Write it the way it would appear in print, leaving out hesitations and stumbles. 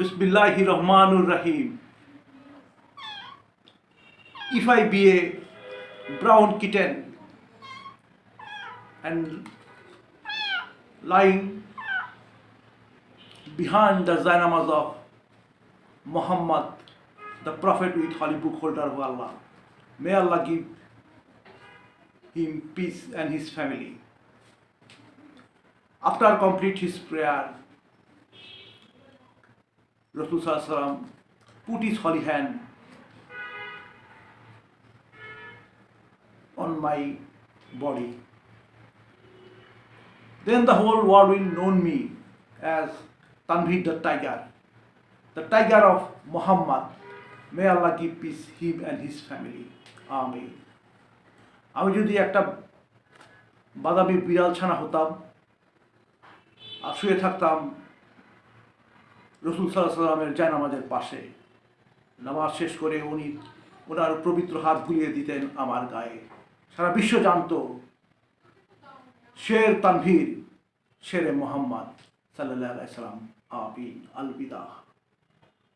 Bismillahir Rahmanir Rahim. If I be a brown kitten and lying behind the Zainamaz of Muhammad, the Prophet with holy book holder of Allah, may Allah give him peace and his family. After complete his prayer, Rasul Sallallahu Alaihi Wasallam put his holy hand on my body. Then the whole world will know me as Tanvir the tiger of Muhammad. May Allah give peace him and his family. Amen. আমি যদি একটা বাদামি বিড়াল ছানা হতাম আর শুয়ে থাকতাম রসুল সাল্লাল্লাহু আলাইহি ওয়াসাল্লামের জায়নামাজের পাশে, নামাজ শেষ করে উনি ওনার পবিত্র হাত বুলিয়ে দিতেন আমার গায়ে। সারা বিশ্ব জানত শের তানভীর, শেরে মোহাম্মদ সাল্লাল্লাহু আলাইহি ওয়াসাল্লাম। আমিন। আল বিদা।